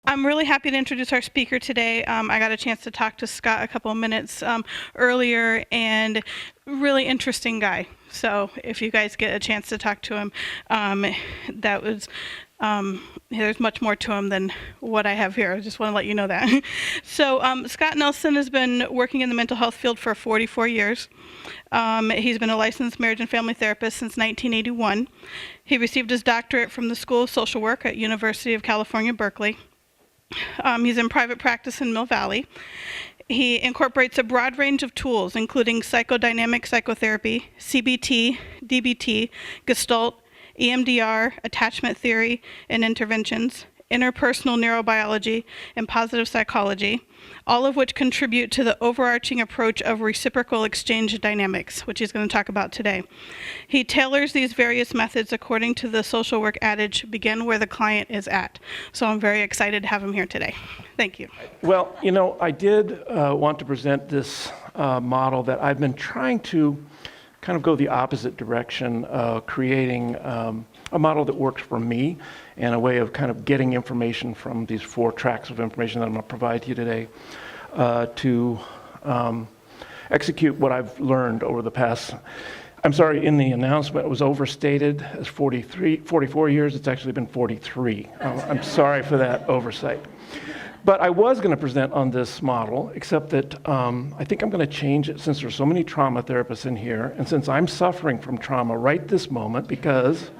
I'm really happy to introduce our speaker today. I got a chance to talk to Scott a couple of minutes earlier, and really interesting guy. So if you guys get a chance to talk to him, that was there's much more to him than what I have here. I just want to let you know that. So Scott Nelson has been working in the mental health field for 44 years. He's been a licensed marriage and family therapist since 1981. He received his doctorate from the School of Social Work at University of California, Berkeley. He's in private practice in Mill Valley. He incorporates a broad range of tools, including psychodynamic psychotherapy, CBT, DBT, Gestalt, EMDR, attachment theory and interventions, interpersonal neurobiology, and positive psychology, all of which contribute to the overarching approach of reciprocal exchange dynamics, which he's going to talk about today. He tailors these various methods according to the social work adage, begin where the client is at. So I'm very excited to have him here today. Thank you. Well, you know, I did want to present this model that I've been trying to kind of go the opposite direction, creating a model that works for me and a way of kind of getting information from these 4 tracks of information that I'm going to provide to you today to execute what I've learned over the past, I'm sorry, in the announcement it was overstated as 44 years. It's actually been 43. I'm sorry for that oversight. But I was going to present on this model, except that I think I'm going to change it since there's so many trauma therapists in here, and since I'm suffering from trauma right this moment, because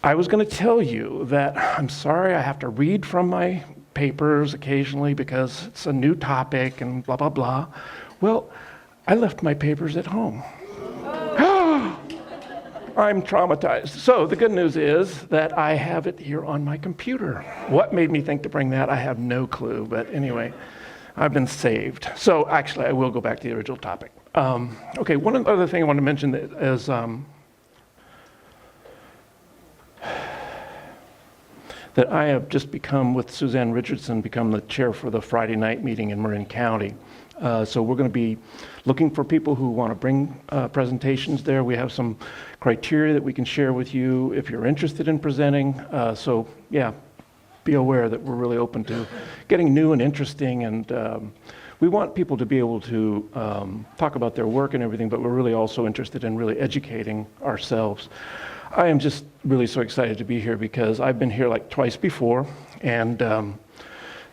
I was going to tell you that I'm sorry I have to read from my papers occasionally because it's a new topic and blah, blah, blah. Well, I left my papers at home. I'm traumatized. So the good news is that I have it here on my computer. What made me think to bring that? I have no clue, but anyway, I've been saved. So actually, I will go back to the original topic. Okay, one other thing I want to mention is that I have just become, with Suzanne Richardson, become the chair for the Friday night meeting in Marin County. So we're going to be looking for people who want to bring presentations there. We have some criteria that we can share with you if you're interested in presenting. So yeah, be aware that we're really open to getting new and interesting, and we want people to be able to talk about their work and everything, but we're really also interested in really educating ourselves. I am just really so excited to be here because I've been here like twice before, and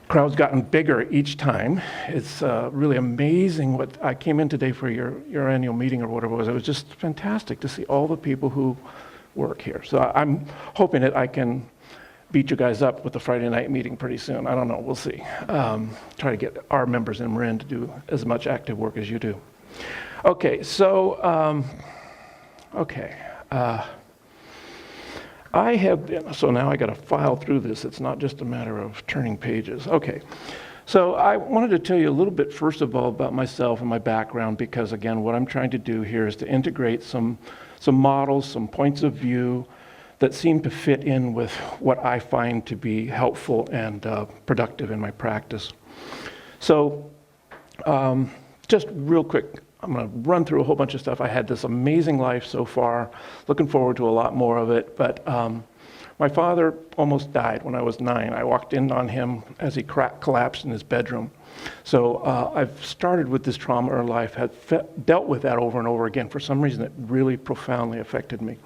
crowd's gotten bigger each time. It's really amazing what I came in today for your annual meeting or whatever it was. It was just fantastic to see all the people who work here. So I'm hoping that I can beat you guys up with the Friday night meeting pretty soon. I don't know, we'll see. Try to get our members in Marin to do as much active work as you do. Okay, so, I have been, so now I got to file through this. It's not just a matter of turning pages. Okay, so I wanted to tell you a little bit, first of all, about myself and my background, because again, what I'm trying to do here is to integrate some models, some points of view that seem to fit in with what I find to be helpful and productive in my practice. So just real quick, I'm going to run through a whole bunch of stuff. I had this amazing life so far, looking forward to a lot more of it, but my father almost died when I was 9. I walked in on him as he collapsed in his bedroom. So I've started with this trauma in life, had dealt with that over and over again. For some reason, it really profoundly affected me.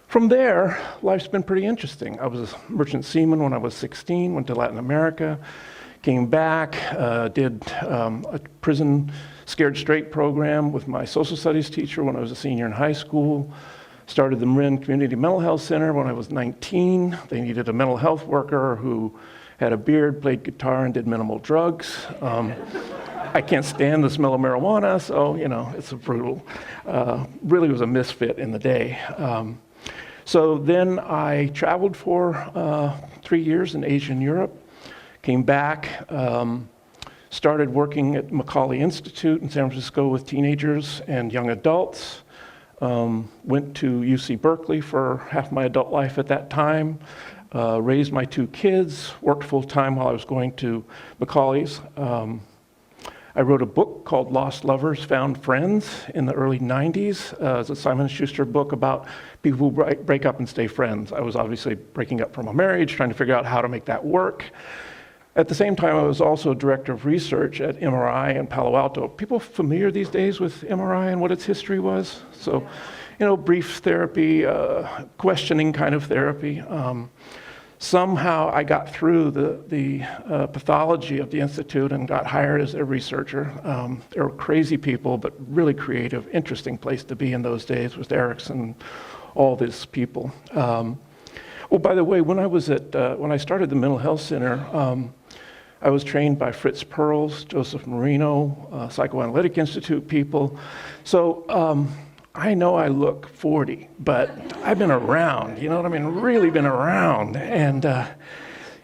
From there, life's been pretty interesting. I was a merchant seaman when I was 16, went to Latin America, came back, did a prison Scared Straight program with my social studies teacher when I was a senior in high school. Started the Marin Community Mental Health Center when I was 19. They needed a mental health worker who had a beard, played guitar, and did minimal drugs. I can't stand the smell of marijuana, so, you know, it's a brutal, really was a misfit in the day. So then I traveled for 3 years in Asia and Europe, came back, started working at Macaulay Institute in San Francisco with teenagers and young adults. Went to UC Berkeley for half my adult life at that time. Raised my 2 kids, worked full time while I was going to Macaulay's. I wrote a book called Lost Lovers, Found Friends in the early 90s. It's a Simon & Schuster book about people who break up and stay friends. I was obviously breaking up from a marriage, trying to figure out how to make that work. At the same time, I was also director of research at MRI in Palo Alto. People familiar these days with MRI and what its history was? So, brief therapy, questioning kind of therapy. Somehow I got through the pathology of the Institute and got hired as a researcher. They were crazy people, but really creative, interesting place to be in those days with Erickson, all these people. By the way, when I started the Mental Health Center, I was trained by Fritz Perls, Joseph Marino, Psychoanalytic Institute people. So I know I look 40, but I've been around, you know what I mean? Really been around. And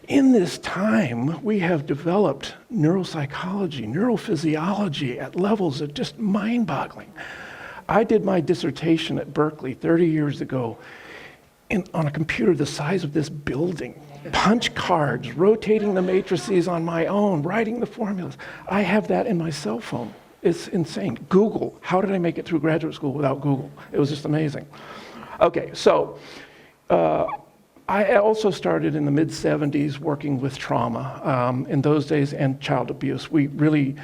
in this time, we have developed neuropsychology, neurophysiology at levels of just mind-boggling. I did my dissertation at Berkeley 30 years ago on a computer the size of this building. Punch cards, rotating the matrices on my own, writing the formulas. I have that in my cell phone. It's insane. Google. How did I make it through graduate school without Google? It was just amazing. Okay, so I also started in the mid-'70s working with trauma in those days and child abuse. We really,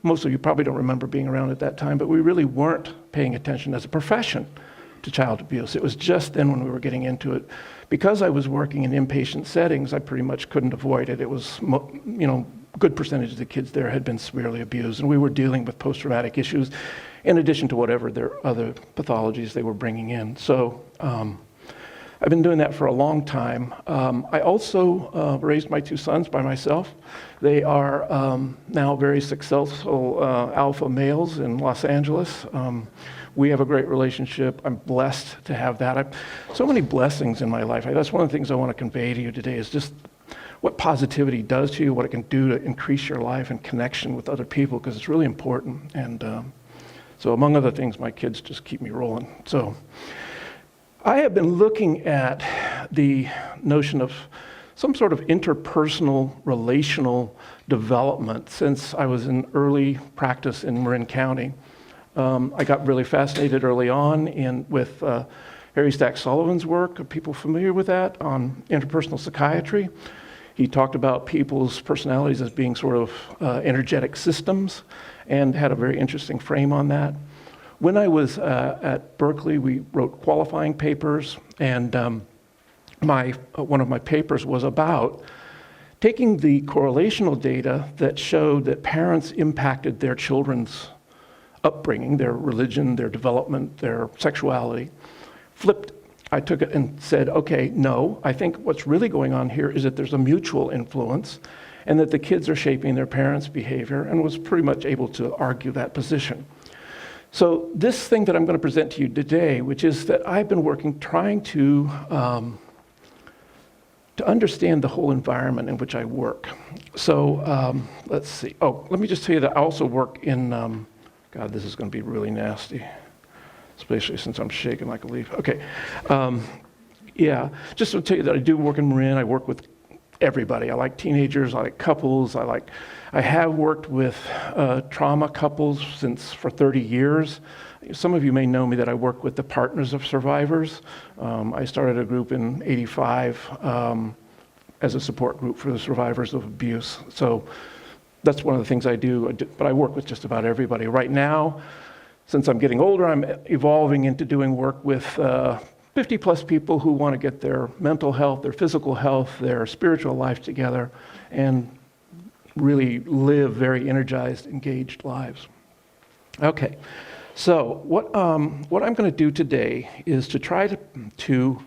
most of you probably don't remember being around at that time, but we really weren't paying attention as a profession to child abuse. It was just then when we were getting into it. Because I was working in inpatient settings, I pretty much couldn't avoid it. It was, good percentage of the kids there had been severely abused, and we were dealing with post-traumatic issues in addition to whatever their other pathologies they were bringing in. So I've been doing that for a long time. I also raised my two sons by myself. They are now very successful alpha males in Los Angeles. We have a great relationship. I'm blessed to have that. So many blessings in my life. That's one of the things I want to convey to you today is just what positivity does to you, what it can do to increase your life and connection with other people, because it's really important. And so among other things, my kids just keep me rolling. So I have been looking at the notion of some sort of interpersonal relational development since I was in early practice in Marin County. I got really fascinated early on with Harry Stack Sullivan's work. Are people familiar with that on interpersonal psychiatry? He talked about people's personalities as being sort of energetic systems and had a very interesting frame on that. When I was at Berkeley, we wrote qualifying papers, and one of my papers was about taking the correlational data that showed that parents impacted their children's upbringing, their religion, their development, their sexuality, flipped. I took it and said, okay, no, I think what's really going on here is that there's a mutual influence and that the kids are shaping their parents' behavior, and was pretty much able to argue that position. So this thing that I'm going to present to you today, which is that I've been working, trying to understand the whole environment in which I work. So let's see. Oh, let me just tell you that I also work in, God, this is going to be really nasty, especially since I'm shaking like a leaf. Okay. Yeah, just to tell you that I do work in Marin. I work with everybody. I like teenagers. I like couples. I have worked with trauma couples for 30 years. Some of you may know me that I work with the Partners of Survivors. I started a group in '85 as a support group for the survivors of abuse. So that's one of the things I do, but I work with just about everybody. Right now, since I'm getting older, I'm evolving into doing work with 50 plus people who want to get their mental health, their physical health, their spiritual life together, and really live very energized, engaged lives. Okay, so what I'm going to do today is to try to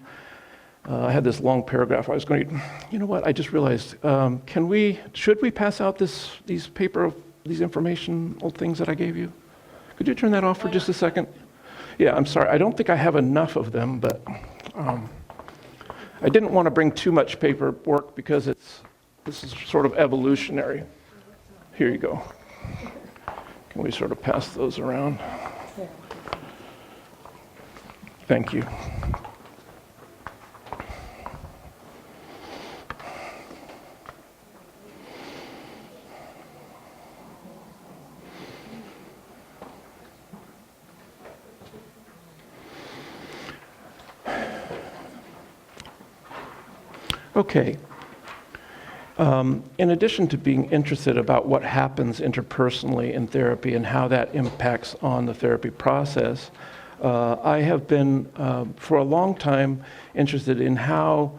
I had this long paragraph. I was going to, you know what? I just realized, should we pass out these informational things that I gave you? Could you turn that off for just a second? Yeah, I'm sorry. I don't think I have enough of them, but I didn't want to bring too much paperwork because this is sort of evolutionary. Here you go. Can we sort of pass those around? Thank you. Okay. In addition to being interested about what happens interpersonally in therapy and how that impacts on the therapy process, I have been, for a long time, interested in how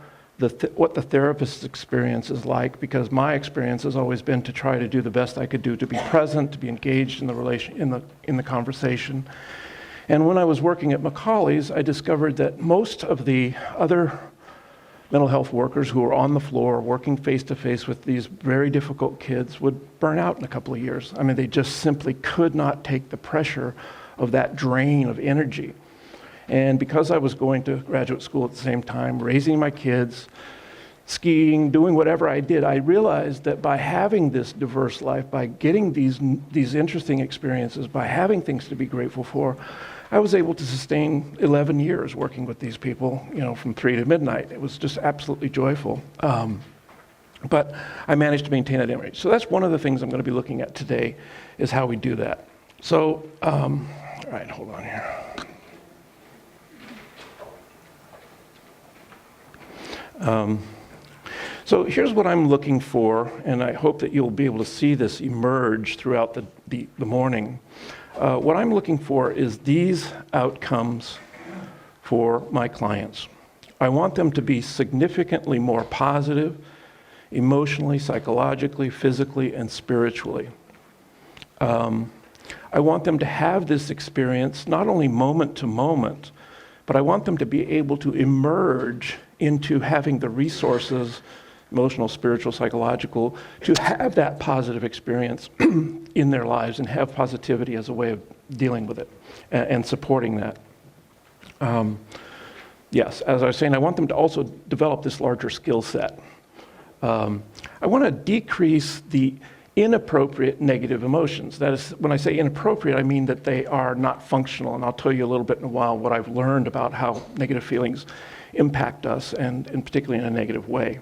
what the therapist's experience is like, because my experience has always been to try to do the best I could do to be present, to be engaged in the conversation. And when I was working at Macaulay's, I discovered that most of the other mental health workers who were on the floor working face-to-face with these very difficult kids would burn out in a couple of years. I mean, they just simply could not take the pressure of that drain of energy. And because I was going to graduate school at the same time, raising my kids, skiing, doing whatever I did, I realized that by having this diverse life, by getting these interesting experiences, by having things to be grateful for, I was able to sustain 11 years working with these people, from 3 to midnight. It was just absolutely joyful. But I managed to maintain that image. So that's one of the things I'm going to be looking at today, is how we do that. So, all right, hold on here. So here's what I'm looking for, and I hope that you'll be able to see this emerge throughout the morning. What I'm looking for is these outcomes for my clients. I want them to be significantly more positive, emotionally, psychologically, physically, and spiritually. I want them to have this experience not only moment to moment, but I want them to be able to emerge into having the resources, emotional, spiritual, psychological, to have that positive experience in their lives and have positivity as a way of dealing with it and supporting that. Yes, as I was saying, I want them to also develop this larger skill set. I want to decrease the inappropriate negative emotions. That is, when I say inappropriate, I mean that they are not functional, and I'll tell you a little bit in a while what I've learned about how negative feelings impact us, and particularly in a negative way.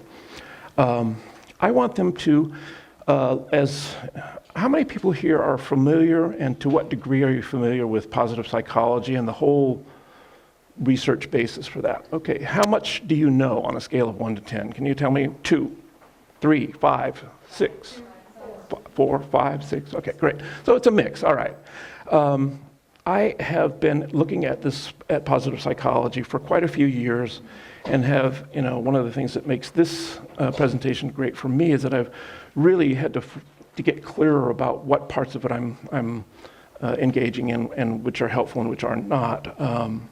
I want them to, how many people here are familiar, and to what degree are you familiar with positive psychology and the whole research basis for that? Okay, how much do you know on a scale of 1 to 10? Can you tell me 2, 3, 5, 6, 4, 5, 6? Okay, great. So it's a mix, all right. I have been looking at positive psychology for quite a few years, and have, one of the things that makes this presentation great for me is that I've really had to get clearer about what parts of it I'm engaging in, and which are helpful and which are not. And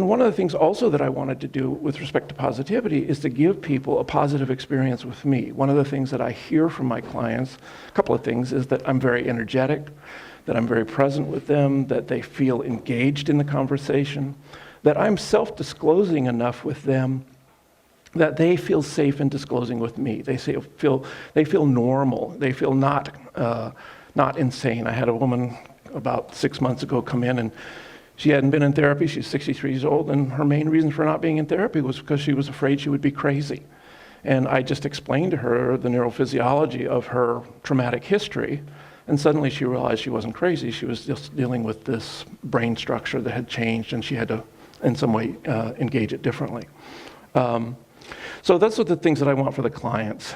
one of the things also that I wanted to do with respect to positivity is to give people a positive experience with me. One of the things that I hear from my clients, a couple of things, is that I'm very energetic, that I'm very present with them, that they feel engaged in the conversation, that I'm self-disclosing enough with them that they feel safe in disclosing with me. They feel normal. They feel not insane. I had a woman about 6 months ago come in, and she hadn't been in therapy. She's 63 years old, and her main reason for not being in therapy was because she was afraid she would be crazy. And I just explained to her the neurophysiology of her traumatic history, and suddenly she realized she wasn't crazy. She was just dealing with this brain structure that had changed, and she had to, in some way, engage it differently. So those are the things that I want for the clients.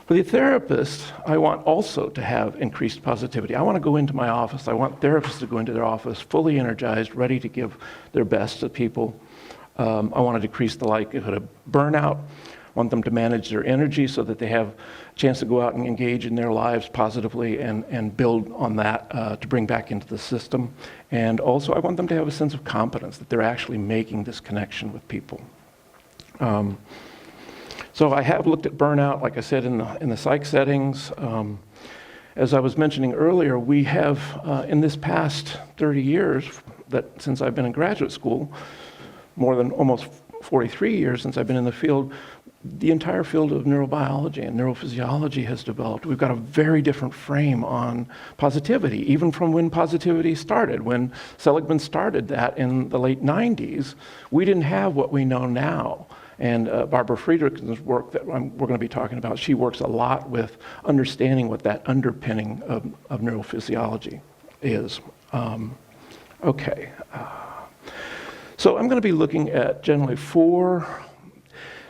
For the therapist, I want also to have increased positivity. I want to go into my office. I want therapists to go into their office fully energized, ready to give their best to people. I want to decrease the likelihood of burnout. I want them to manage their energy so that they have a chance to go out and engage in their lives positively and build on that to bring back into the system. And also, I want them to have a sense of competence, that they're actually making this connection with people. So I have looked at burnout, like I said, in the psych settings. As I was mentioning earlier, we have, in this past 30 years, that since I've been in graduate school, more than almost 43 years since I've been in the field, the entire field of neurobiology and neurophysiology has developed. We've got a very different frame on positivity, even from when positivity started. When Seligman started that in the late 90s, we didn't have what we know now. And Barbara Friedrichsen's work that we're going to be talking about, she works a lot with understanding what that underpinning of neurophysiology is. Okay. So I'm going to be looking at generally four.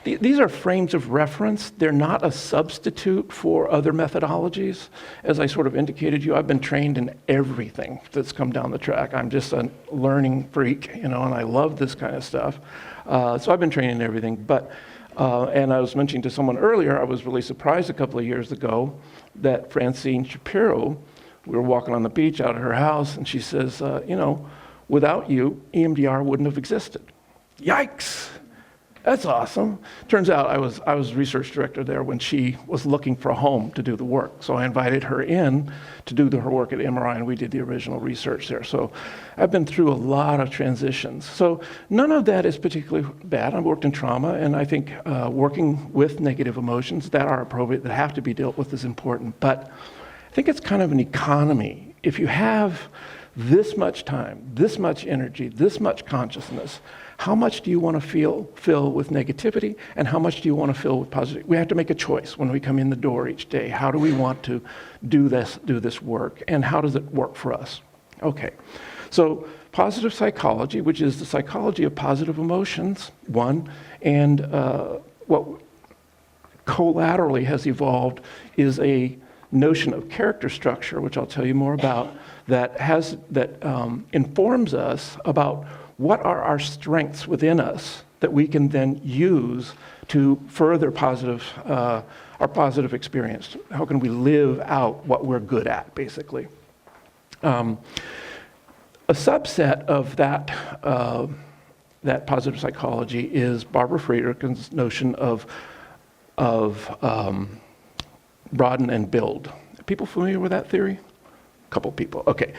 These are frames of reference. They're not a substitute for other methodologies. As I sort of indicated to you, I've been trained in everything that's come down the track. I'm just a learning freak, and I love this kind of stuff. So I've been trained in everything. But, and I was mentioning to someone earlier, I was really surprised a couple of years ago that Francine Shapiro, we were walking on the beach out at her house, and she says, without you, EMDR wouldn't have existed. Yikes! That's awesome. Turns out I was research director there when she was looking for a home to do the work. So I invited her in to do her work at MRI, and we did the original research there. So I've been through a lot of transitions. So none of that is particularly bad. I've worked in trauma, and I think working with negative emotions that are appropriate, that have to be dealt with, is important. But I think it's kind of an economy. If you have this much time, this much energy, this much consciousness, how much do you want to fill with negativity, and how much do you want to fill with positivity? We have to make a choice when we come in the door each day. How do we want to do this work, and how does it work for us? Okay, so positive psychology, which is the psychology of positive emotions, one, and what collaterally has evolved is a notion of character structure, which I'll tell you more about, that informs us about what are our strengths within us that we can then use to further our positive experience. How can we live out what we're good at, basically? A subset of that positive psychology is Barbara Friedrichsen's notion of broaden and build. Are people familiar with that theory? A couple people. Okay.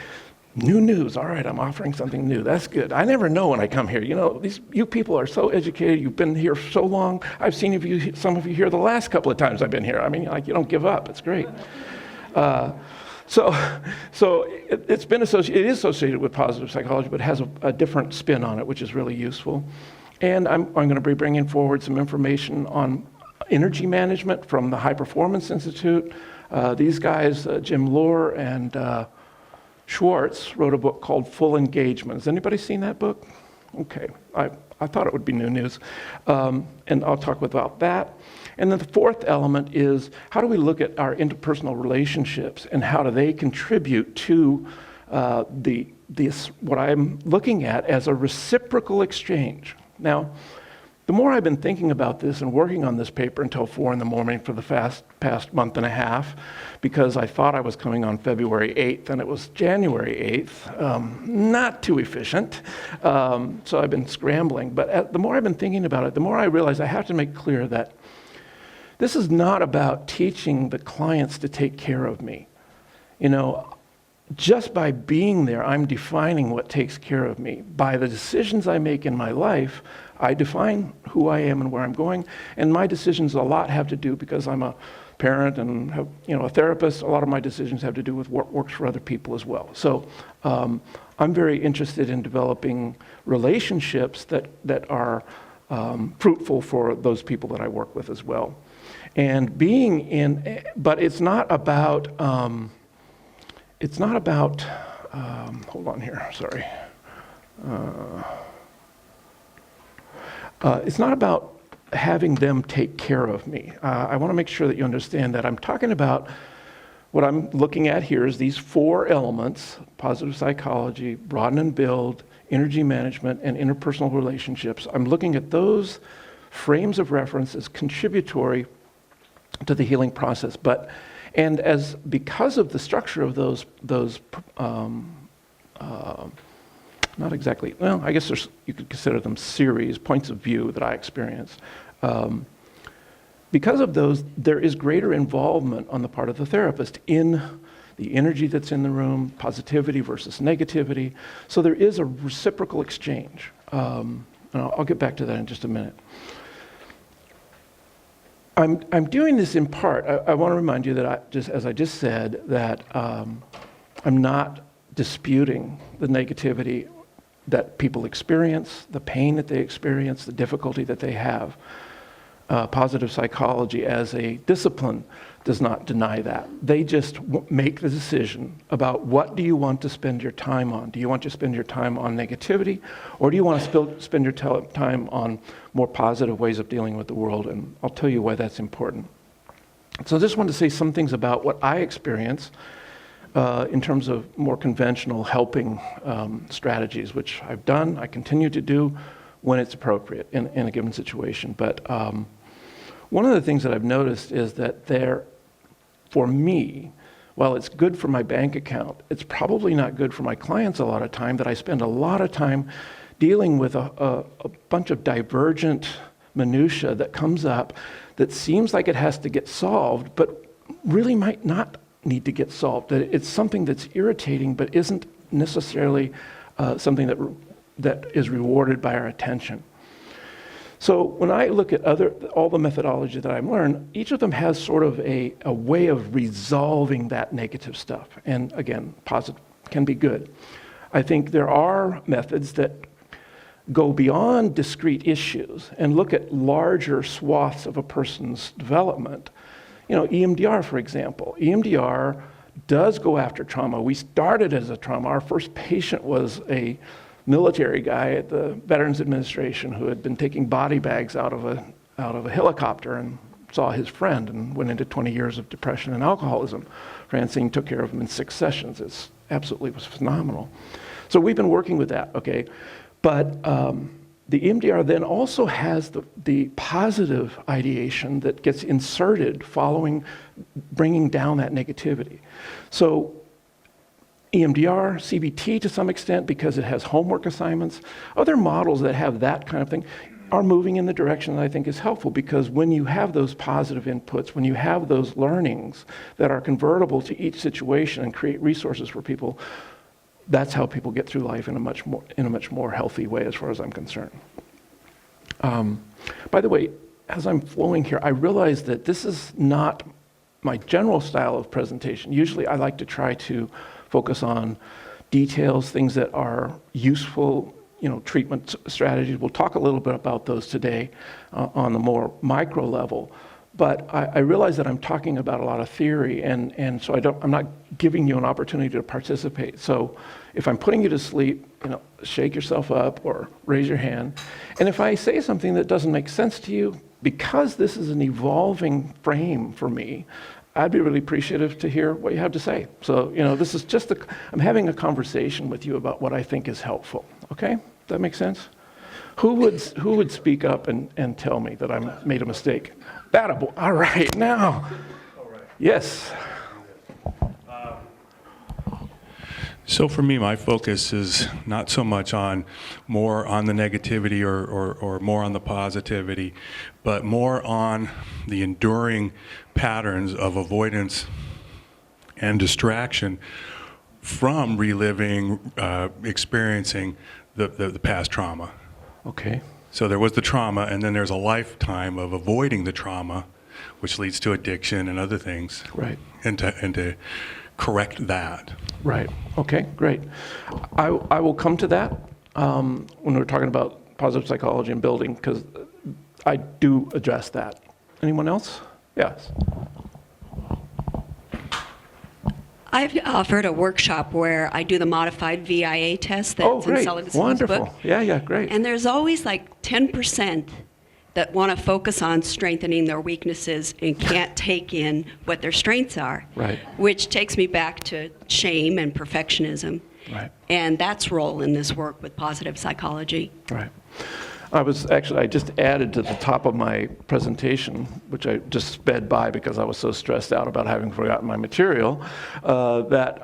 New news. All right, I'm offering something new. That's good. I never know when I come here. You people are so educated. You've been here so long. I've seen some of you here the last couple of times I've been here. I mean, you don't give up. It's great. So it is associated with positive psychology, but has a different spin on it, which is really useful. And I'm going to be bringing forward some information on energy management from the High Performance Institute. These guys, Jim Lohr and Schwartz, wrote a book called Full Engagement. Has anybody seen that book? Okay, I thought it would be new news. And I'll talk about that. And then the fourth element is, how do we look at our interpersonal relationships, and how do they contribute to what I'm looking at as a reciprocal exchange? Now, the more I've been thinking about this and working on this paper until 4 a.m. for the past month and a half, because I thought I was coming on February 8th, and it was January 8th. Not too efficient, so I've been scrambling. But the more I've been thinking about it, the more I realize I have to make clear that this is not about teaching the clients to take care of me. Just by being there, I'm defining what takes care of me. By the decisions I make in my life, I define who I am and where I'm going. And my decisions a lot have to do, because I'm a parent and have, a therapist, a lot of my decisions have to do with what works for other people as well. So I'm very interested in developing relationships that are fruitful for those people that I work with as well. And but it's not about, hold on here, sorry. It's not about having them take care of me. I want to make sure that you understand that I'm talking about what I'm looking at here is these 4 elements: positive psychology, broaden and build, energy management, and interpersonal relationships. I'm looking at those frames of reference as contributory to the healing process. Because of the structure of those not exactly, well, I guess you could consider them series, points of view that I experienced. Because of those, there is greater involvement on the part of the therapist in the energy that's in the room, positivity versus negativity. So there is a reciprocal exchange. And I'll get back to that in just a minute. I'm doing this in part. I want to remind you that as I just said, that I'm not disputing the negativity that people experience, the pain that they experience, the difficulty that they have. Positive psychology as a discipline does not deny that. They just make the decision about what do you want to spend your time on. Do you want to spend your time on negativity, or do you want to spend your time on more positive ways of dealing with the world? And I'll tell you why that's important. So I just wanted to say some things about what I experience in terms of more conventional helping strategies, which I've done, I continue to do when it's appropriate in a given situation. But one of the things that I've noticed is that for me, while it's good for my bank account, it's probably not good for my clients a lot of time, that I spend a lot of time dealing with a bunch of divergent minutia that comes up that seems like it has to get solved, but really might not need to get solved. That it's something that's irritating, but isn't necessarily something that is rewarded by our attention. So when I look at all the methodology that I've learned, each of them has sort of a way of resolving that negative stuff. And again, positive can be good. I think there are methods that go beyond discrete issues and look at larger swaths of a person's development. EMDR, for example. EMDR does go after trauma. We started as a trauma. Our first patient was a military guy at the Veterans Administration who had been taking body bags out of a helicopter and saw his friend and went into 20 years of depression and alcoholism. Francine took care of him in 6 sessions. It absolutely was phenomenal. So we've been working with that, okay? But the EMDR then also has the positive ideation that gets inserted following bringing down that negativity. So EMDR, CBT to some extent, because it has homework assignments. Other models that have that kind of thing are moving in the direction that I think is helpful, because when you have those positive inputs, when you have those learnings that are convertible to each situation and create resources for people, that's how people get through life in a much more healthy way, as far as I'm concerned. By the way, as I'm flowing here, I realize that this is not my general style of presentation. Usually I like to try to focus on details, things that are useful, treatment strategies. We'll talk a little bit about those today on the more micro level. But I realize that I'm talking about a lot of theory, and so I'm not giving you an opportunity to participate. So if I'm putting you to sleep, shake yourself up or raise your hand. And if I say something that doesn't make sense to you, because this is an evolving frame for me, I'd be really appreciative to hear what you have to say. So, this is just I'm having a conversation with you about what I think is helpful. Okay? Does that make sense? Who would speak up and tell me that I made a mistake? That all right, now. All right. Yes. So for me, my focus is not so much more on the negativity or more on the positivity, but more on the enduring patterns of avoidance and distraction from reliving, experiencing the past trauma. Okay. So there was the trauma, and then there's a lifetime of avoiding the trauma, which leads to addiction and other things. Right. And to correct that. Right. Okay, great. I will come to that when we're talking about positive psychology and building, because I do address that. Anyone else? Yes. I've offered a workshop where I do the modified VIA test that's in Sullivan's Wonderful. book. Yeah, great. And there's always like 10% that want to focus on strengthening their weaknesses and can't take in what their strengths are. Right. Which takes me back to shame and perfectionism. Right. And that's role in this work with positive psychology. Right. I just added to the top of my presentation, which I just sped by because I was so stressed out about having forgotten my material, that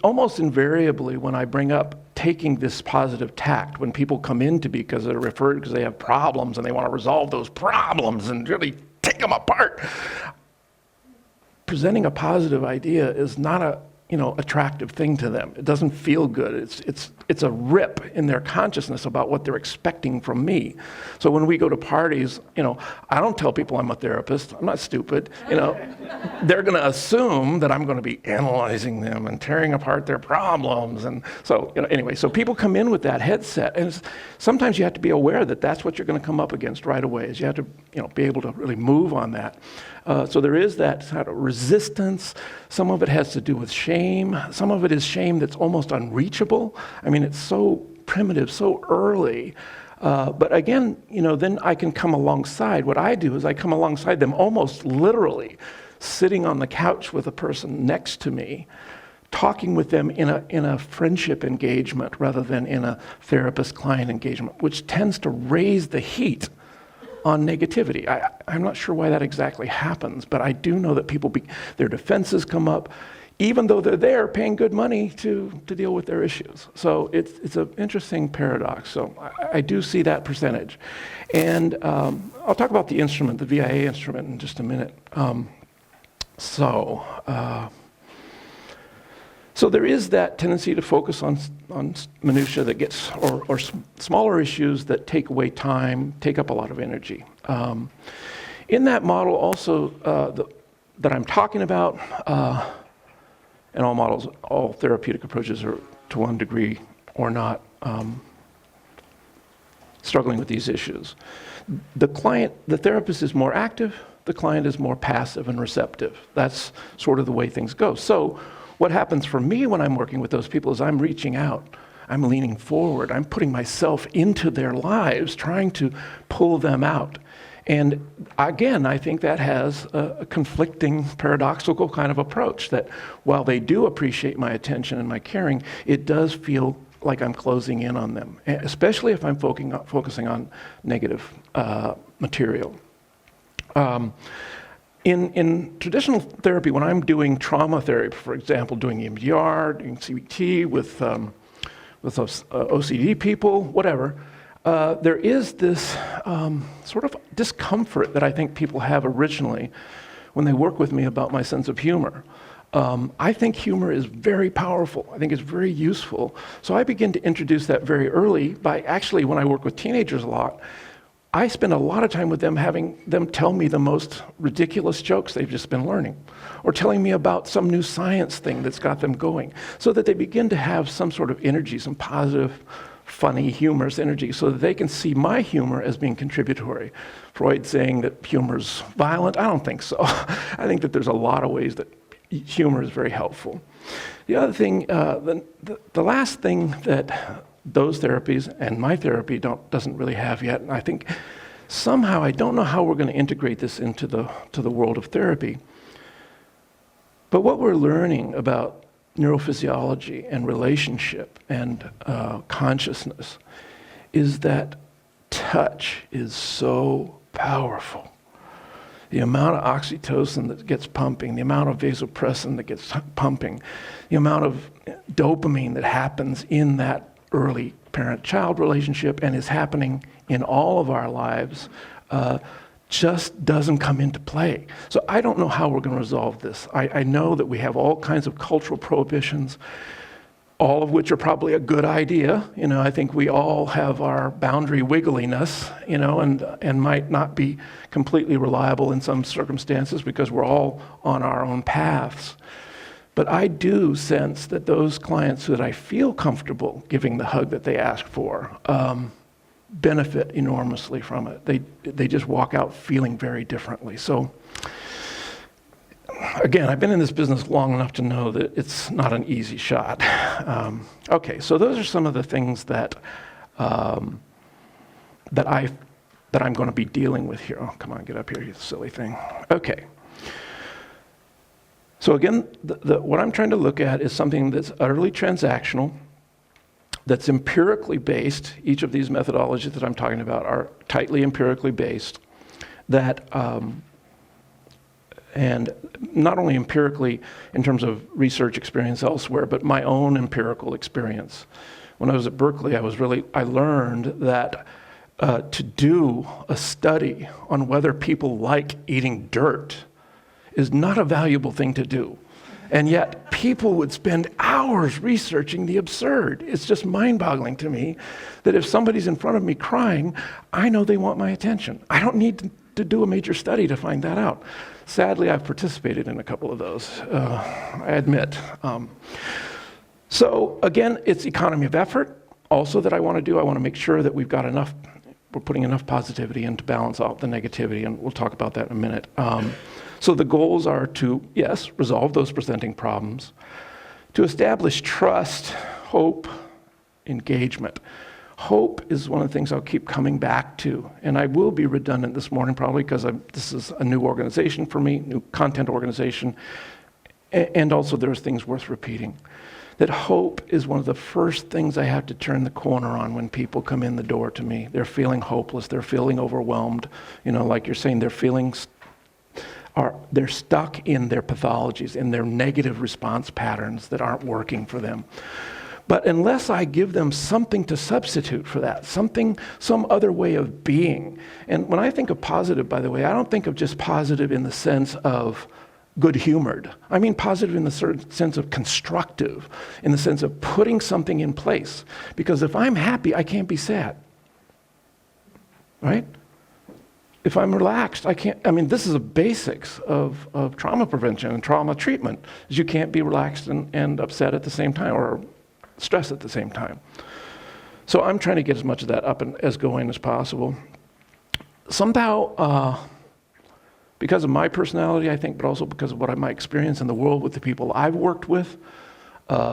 almost invariably when I bring up taking this positive tact, when people come in to me because they're referred because they have problems and they want to resolve those problems and really take them apart, presenting a positive idea is not attractive thing to them. It doesn't feel good. It's a rip in their consciousness about what they're expecting from me. So when we go to parties, I don't tell people I'm a therapist. I'm not stupid. They're going to assume that I'm going to be analyzing them and tearing apart their problems. And so anyway, so people come in with that headset, and sometimes you have to be aware that that's what you're going to come up against right away. Is you have to be able to really move on that. So there is that kind of resistance. Some of it has to do with shame. Some of it is shame that's almost unreachable. I mean, it's so primitive, so early. But again, then I can come alongside. What I do is I come alongside them almost literally, sitting on the couch with a person next to me, talking with them in a friendship engagement rather than in a therapist-client engagement, which tends to raise the heat on negativity. I'm not sure why that exactly happens, but I do know that people, their defenses come up, even though they're there paying good money to deal with their issues. So it's an interesting paradox. So I do see that percentage. And I'll talk about the instrument, the VIA instrument, in just a minute. So there is that tendency to focus on minutia that gets, or smaller issues that take away time, take up a lot of energy. In that model also that I'm talking about, and all models, all therapeutic approaches are to one degree or not struggling with these issues. The therapist is more active, the client is more passive and receptive. That's sort of the way things go. So what happens for me when I'm working with those people is I'm reaching out, I'm leaning forward, I'm putting myself into their lives, trying to pull them out. And again, I think that has a conflicting, paradoxical kind of approach, that while they do appreciate my attention and my caring, it does feel like I'm closing in on them, especially if I'm focusing on negative material. In traditional therapy, when I'm doing trauma therapy, for example, doing EMDR, doing CBT with OCD people, whatever, there is this sort of discomfort that I think people have originally when they work with me about my sense of humor. I think humor is very powerful. I think it's very useful. So I begin to introduce that very early by actually, when I work with teenagers a lot, I spend a lot of time with them having them tell me the most ridiculous jokes they've just been learning, or telling me about some new science thing that's got them going, so that they begin to have some sort of energy, some positive, funny, humorous energy, so that they can see my humor as being contributory. Freud saying that humor's violent, I don't think so. I think that there's a lot of ways that humor is very helpful. The other thing, the last thing that those therapies and my therapy doesn't really have yet, and I think somehow, I don't know how we're going to integrate this into the world of therapy, but what we're learning about neurophysiology and relationship and consciousness is that touch is so powerful. The amount of oxytocin that gets pumping, the amount of vasopressin that gets pumping, the amount of dopamine that happens in that early parent-child relationship and is happening in all of our lives just doesn't come into play. So I don't know how we're going to resolve this. I know that we have all kinds of cultural prohibitions, all of which are probably a good idea. I think we all have our boundary wiggliness, and might not be completely reliable in some circumstances because we're all on our own paths. But I do sense that those clients that I feel comfortable giving the hug that they ask for benefit enormously from it. They just walk out feeling very differently. So again, I've been in this business long enough to know that it's not an easy shot. Okay, so those are some of the things that I'm going to be dealing with here. Oh, come on, get up here, you silly thing. Okay. So again, what I'm trying to look at is something that's utterly transactional, that's empirically based. Each of these methodologies that I'm talking about are tightly empirically based, that, and not only empirically in terms of research experience elsewhere, but my own empirical experience. When I was at Berkeley, I learned that to do a study on whether people like eating dirt is not a valuable thing to do. And yet people would spend hours researching the absurd. It's just mind-boggling to me that if somebody's in front of me crying, I know they want my attention. I don't need to do a major study to find that out. Sadly, I've participated in a couple of those, I admit. So again, it's economy of effort also that I want to do. I want to make sure that we're putting enough positivity in to balance out the negativity, and we'll talk about that in a minute. So the goals are to, yes, resolve those presenting problems, to establish trust, hope, engagement. Hope is one of the things I'll keep coming back to, and I will be redundant this morning probably because this is a new organization for me, new content organization, and also there's things worth repeating. That hope is one of the first things I have to turn the corner on when people come in the door to me. They're feeling hopeless, they're feeling overwhelmed, like you're saying, they're stuck in their pathologies, in their negative response patterns that aren't working for them. But unless I give them something to substitute for that, some other way of being. And when I think of positive, by the way, I don't think of just positive in the sense of good-humored. I mean positive in the sense of constructive, in the sense of putting something in place. Because if I'm happy, I can't be sad. Right? If I'm relaxed, this is the basics of trauma prevention and trauma treatment, is you can't be relaxed and upset at the same time, or stress at the same time. So I'm trying to get as much of that up and as going as possible. Somehow, because of my personality, I think, but also because of my experience in the world with the people I've worked with,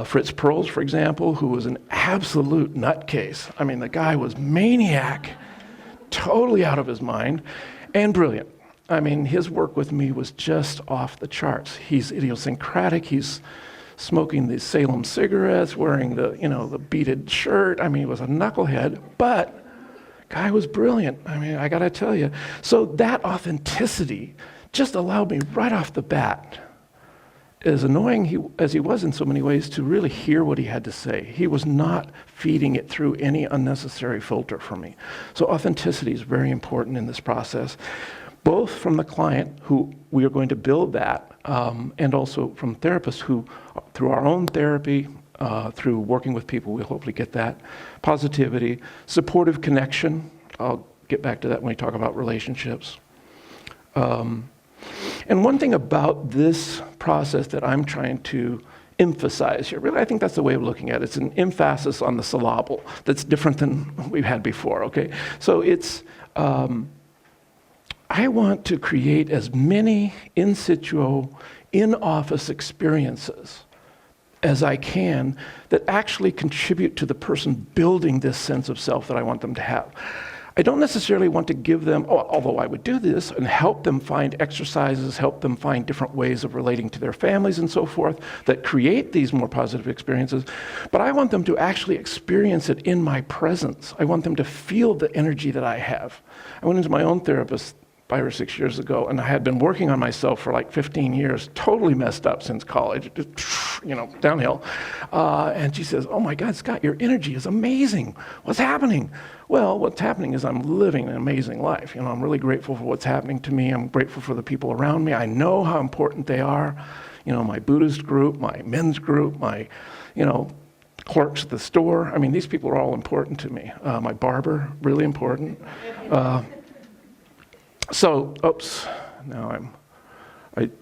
Fritz Perls, for example, who was an absolute nutcase. I mean, the guy was maniac, totally out of his mind, and brilliant. I mean, his work with me was just off the charts. He's idiosyncratic. He's smoking the Salem cigarettes, wearing the beaded shirt. I mean, he was a knucklehead, but guy was brilliant. I mean, I got to tell you. So that authenticity just allowed me right off the bat, as annoying as he was in so many ways, to really hear what he had to say. He was not feeding it through any unnecessary filter for me. So authenticity is very important in this process, both from the client, who we are going to build that, and also from therapists who, through our own therapy, through working with people, we'll hopefully get that. Positivity, supportive connection. I'll get back to that when we talk about relationships. And one thing about this process that I'm trying to emphasize here, really I think that's the way of looking at it. It's an emphasis on the syllable that's different than we've had before, okay? So it's, I want to create as many in situ, in-office experiences as I can that actually contribute to the person building this sense of self that I want them to have. I don't necessarily want to give them, although I would do this, and help them find exercises, help them find different ways of relating to their families and so forth that create these more positive experiences, but I want them to actually experience it in my presence. I want them to feel the energy that I have. I went into my own therapist 5 or 6 years ago, and I had been working on myself for like 15 years, totally messed up since college, downhill. And she says, "Oh my God, Scott, your energy is amazing. What's happening?" Well, what's happening is I'm living an amazing life. I'm really grateful for what's happening to me. I'm grateful for the people around me. I know how important they are. My Buddhist group, my men's group, my, clerks at the store. I mean, these people are all important to me. My barber, really important.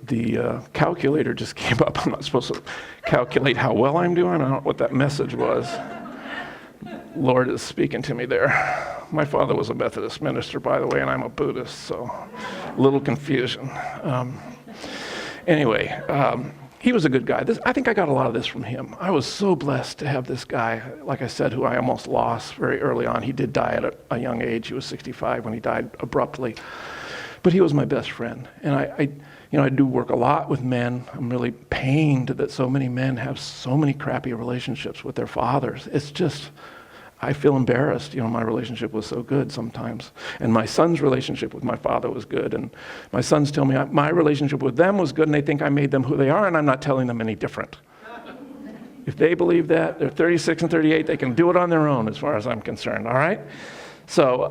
The calculator just came up. I'm not supposed to calculate how well I'm doing. I don't know what that message was. Lord is speaking to me there. My father was a Methodist minister, by the way, and I'm a Buddhist, so a little confusion. He was a good guy. I think I got a lot of this from him. I was so blessed to have this guy, like I said, who I almost lost very early on. He did die at a young age. He was 65 when he died abruptly. But he was my best friend. And I do work a lot with men. I'm really pained that so many men have so many crappy relationships with their fathers. It's just, I feel embarrassed. My relationship was so good sometimes. And my son's relationship with my father was good. And my sons tell me my relationship with them was good, and they think I made them who they are, and I'm not telling them any different. If they believe that, they're 36 and 38, they can do it on their own as far as I'm concerned, all right? So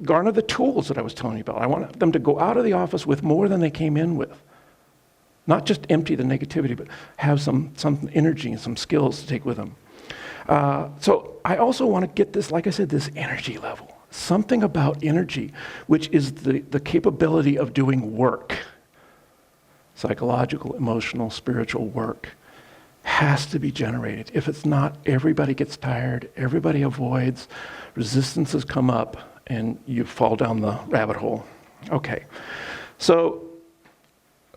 garner the tools that I was telling you about. I want them to go out of the office with more than they came in with. Not just empty the negativity, but have some energy and some skills to take with them. So I also want to get this, like I said, this energy level. Something about energy, which is the capability of doing work. Psychological, emotional, spiritual work has to be generated. If it's not, everybody gets tired, everybody avoids, resistances come up, and you fall down the rabbit hole. Okay, so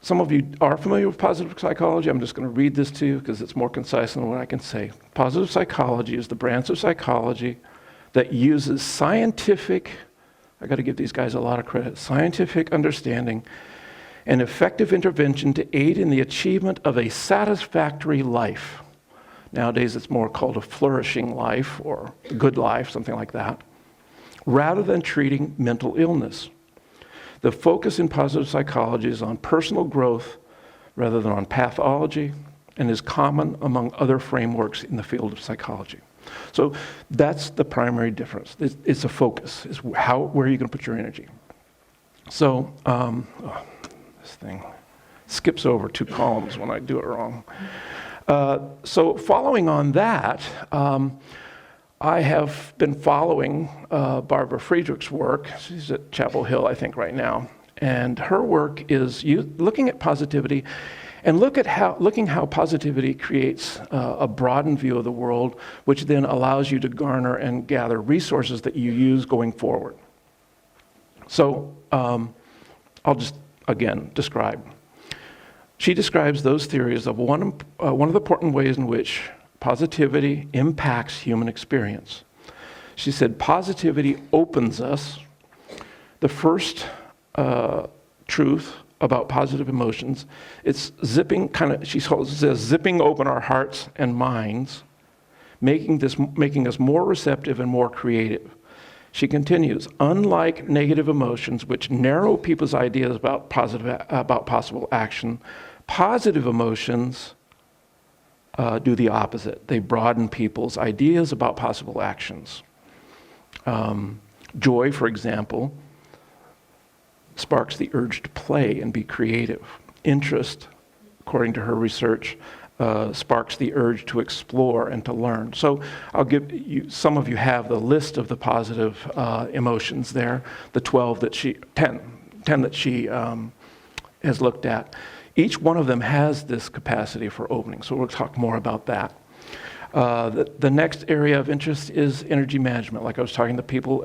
some of you are familiar with positive psychology. I'm just going to read this to you because it's more concise than what I can say. Positive psychology is the branch of psychology that uses scientific, I got to give these guys a lot of credit, scientific understanding and effective intervention to aid in the achievement of a satisfactory life. Nowadays it's more called a flourishing life or a good life, something like that, rather than treating mental illness. The focus in positive psychology is on personal growth rather than on pathology and is common among other frameworks in the field of psychology. So that's the primary difference. It's a focus. It's where are you going to put your energy? So this thing skips over 2 columns when I do it wrong. So following on that, I have been following Barbara Friedrich's work. She's at Chapel Hill, I think, right now. And her work is looking at positivity and looking how positivity creates a broadened view of the world, which then allows you to garner and gather resources that you use going forward. So I'll just, again, describe. She describes those theories of one of the important ways in which positivity impacts human experience. She said, positivity opens us. The first truth about positive emotions, it's zipping, she says, zipping open our hearts and minds, making us more receptive and more creative. She continues, unlike negative emotions, which narrow people's ideas about possible action, positive emotions do the opposite. They broaden people's ideas about possible actions. Joy, for example, sparks the urge to play and be creative. Interest, according to her research, sparks the urge to explore and to learn. So I'll give you, some of you have the list of the positive emotions there, the 10 that she has looked at. Each one of them has this capacity for opening, so we'll talk more about that. The next area of interest is energy management. Like I was talking to people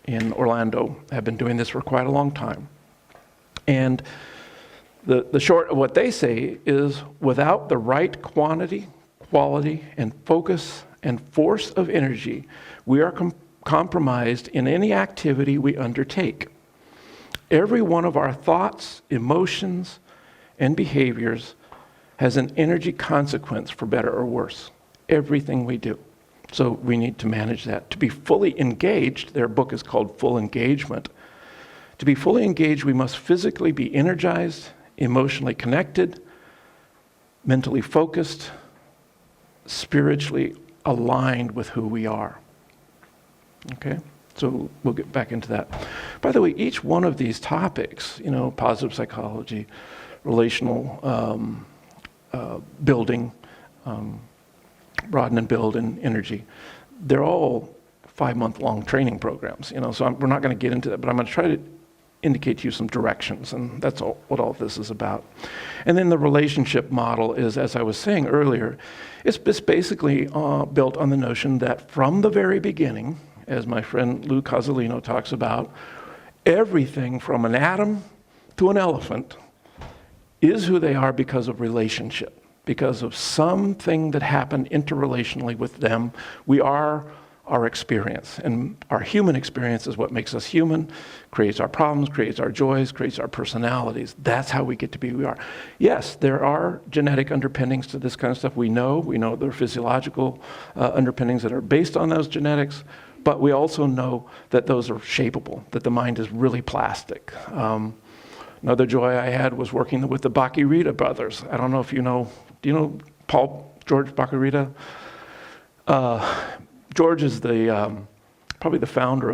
in Orlando, have been doing this for quite a long time. And the short of what they say is, without the right quantity, quality, and focus and force of energy, we are compromised in any activity we undertake. Every one of our thoughts, emotions, and behaviors has an energy consequence for better or worse. Everything we do. So we need to manage that. To be fully engaged, their book is called Full Engagement. To be fully engaged, we must physically be energized, emotionally connected, mentally focused, spiritually aligned with who we are. Okay? So we'll get back into that. By the way, each one of these topics, positive psychology, relational building, broaden and build and energy, they're all 5-month-long training programs. So we're not going to get into that, but I'm going to try to indicate to you some directions, and that's what all this is about. And then the relationship model is, as I was saying earlier, it's basically built on the notion that from the very beginning, as my friend Lou Cozolino talks about, everything from an atom to an elephant is who they are because of relationship, because of something that happened interrelationally with them. We are our experience, and our human experience is what makes us human, creates our problems, creates our joys, creates our personalities. That's how we get to be who we are. Yes, there are genetic underpinnings to this kind of stuff. We know there are physiological underpinnings that are based on those genetics, but we also know that those are shapeable, that the mind is really plastic. Another joy I had was working with the Bacchi-Rita brothers. I don't know if do you know George Bacchi-Rita? George is probably the founder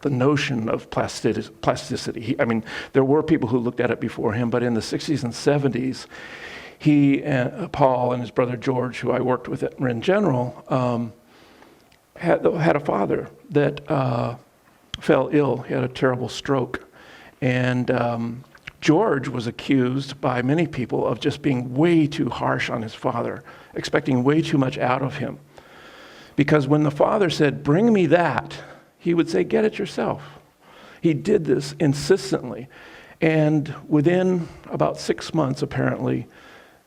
the notion of plasticity. There were people who looked at it before him, but in the 60s and 70s, he and Paul and his brother George, who I worked with at Marin General, had a father that fell ill. He had a terrible stroke. And George was accused by many people of just being way too harsh on his father, expecting way too much out of him. Because when the father said, "Bring me that," he would say, "Get it yourself." He did this insistently. And within about 6 months, apparently,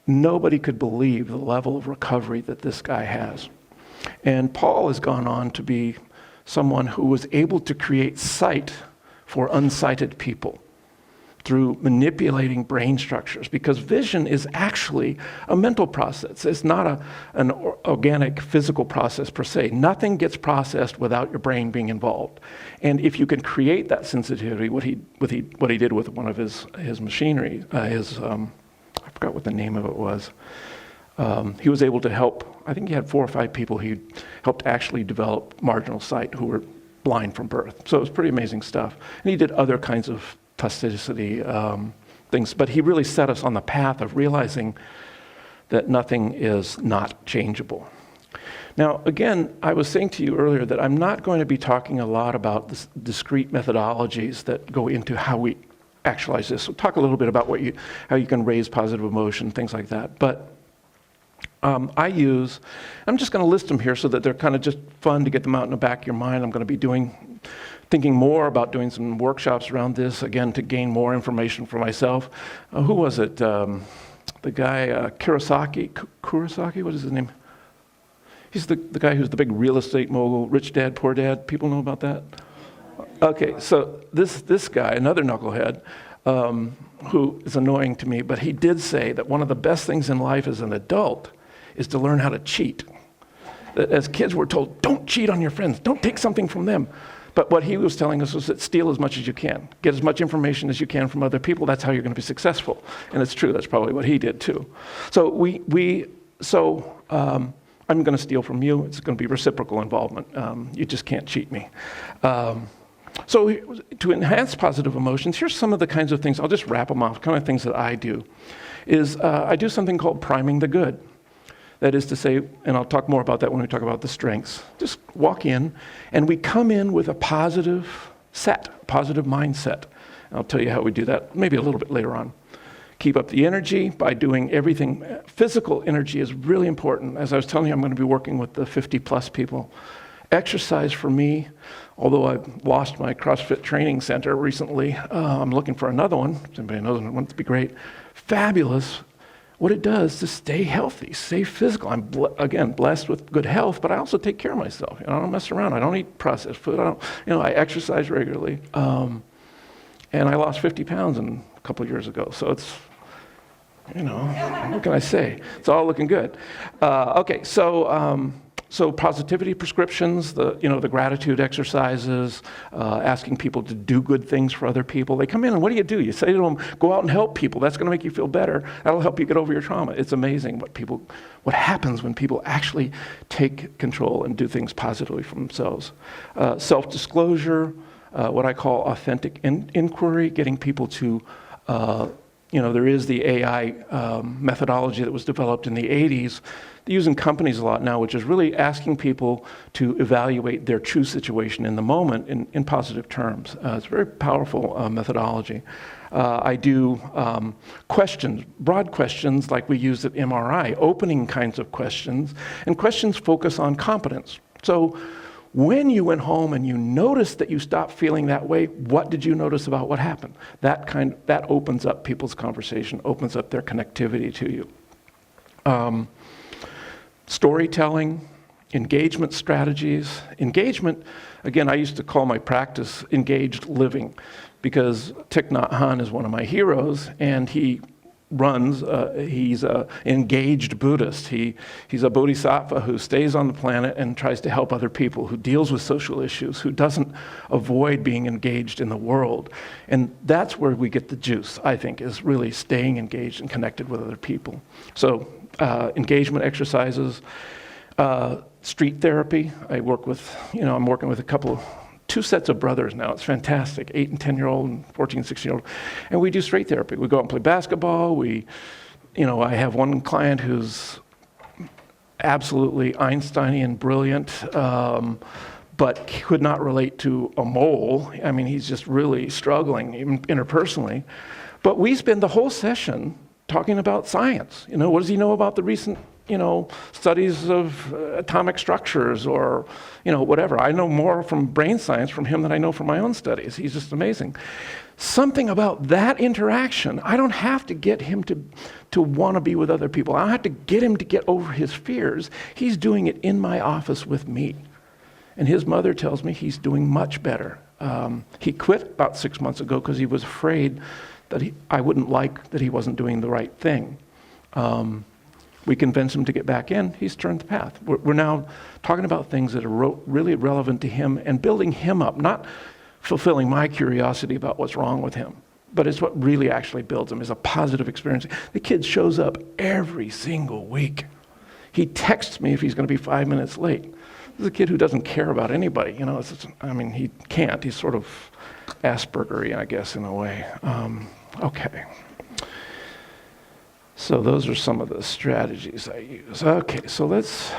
nobody could believe the level of recovery that this guy has. And Paul has gone on to be someone who was able to create sight for unsighted people through manipulating brain structures, because vision is actually a mental process. It's not an organic physical process per se. Nothing gets processed without your brain being involved. And if you can create that sensitivity, what he did with one of his machinery, I forgot what the name of it was. He was able to help, I think he had 4 or 5 people he helped actually develop marginal sight who were blind from birth. So it was pretty amazing stuff. And he did other kinds of plasticity things, but he really set us on the path of realizing that nothing is not changeable. Now, again, I was saying to you earlier that I'm not going to be talking a lot about the discrete methodologies that go into how we actualize this. We'll talk a little bit about how you can raise positive emotion, things like that. But I'm just going to list them here so that they're kind of just fun to get them out in the back of your mind. I'm going to be thinking more about doing some workshops around this, again, to gain more information for myself. Who was it? The guy, Kurosaki, what is his name? He's the guy who's the big real estate mogul, Rich Dad, Poor Dad. People know about that? Okay, so this guy, another knucklehead, who is annoying to me, but he did say that one of the best things in life as an adult is to learn how to cheat. That as kids we're told, don't cheat on your friends, don't take something from them. But what he was telling us was that steal as much as you can. Get as much information as you can from other people. That's how you're going to be successful. And it's true. That's probably what he did too. So I'm going to steal from you. It's going to be reciprocal involvement. You just can't cheat me. So to enhance positive emotions, here's some of the kinds of things. I'll just wrap them off. Kind of things that I do is I do something called priming the good. That is to say, and I'll talk more about that when we talk about the strengths. Just walk in, and we come in with a positive mindset. And I'll tell you how we do that maybe a little bit later on. Keep up the energy by doing everything. Physical energy is really important. As I was telling you, I'm going to be working with the 50-plus people. Exercise for me, although I've lost my CrossFit training center recently, I'm looking for another one. If anybody knows, I want it to be great. Fabulous. What it does to stay healthy, stay physical. I'm, again, blessed with good health, but I also take care of myself. I don't mess around. I don't eat processed food. I exercise regularly. And I lost 50 pounds a couple of years ago. So it's, what can I say? It's all looking good. Okay, so positivity prescriptions, the gratitude exercises, asking people to do good things for other people. They come in and what do? You say to them, go out and help people. That's going to make you feel better. That'll help you get over your trauma. It's amazing what happens when people actually take control and do things positively for themselves. Self-disclosure, what I call authentic inquiry, getting people to there is the AI methodology that was developed in the 80s. They're using companies a lot now, which is really asking people to evaluate their true situation in the moment in positive terms. It's a very powerful methodology. I do questions, broad questions like we use at MRI, opening kinds of questions, and questions focus on competence. So when you went home and you noticed that you stopped feeling that way, what did you notice about what happened? That opens up people's conversation, opens up their connectivity to you. Storytelling, engagement strategies. Engagement, again, I used to call my practice engaged living because Thich Nhat Hanh is one of my heroes, and he he's an engaged Buddhist. He's a bodhisattva who stays on the planet and tries to help other people, who deals with social issues, who doesn't avoid being engaged in the world. And that's where we get the juice, I think, is really staying engaged and connected with other people. So engagement exercises, street therapy. I'm working with a couple of 2 sets of brothers now. It's fantastic, 8 and 10-year-old and 14 and 16-year-old. And we do straight therapy. We go out and play basketball. I have one client who's absolutely Einsteinian brilliant, but could not relate to a mole. I mean, he's just really struggling, even interpersonally. But we spend the whole session talking about science. What does he know about the recent, studies of atomic structures or, whatever. I know more from brain science from him than I know from my own studies. He's just amazing. Something about that interaction, I don't have to get him to want to be with other people. I don't have to get him to get over his fears. He's doing it in my office with me. And his mother tells me he's doing much better. He quit about 6 months ago because he was afraid that I wouldn't like that he wasn't doing the right thing. We convinced him to get back in. He's turned the path. We're now talking about things that are really relevant to him and building him up, not fulfilling my curiosity about what's wrong with him, but it's what really actually builds him, is a positive experience. The kid shows up every single week. He texts me if he's going to be 5 minutes late. This is a kid who doesn't care about anybody. He can't. He's sort of Asperger-y, I guess, in a way. Okay. So those are some of the strategies I use. Okay, so let's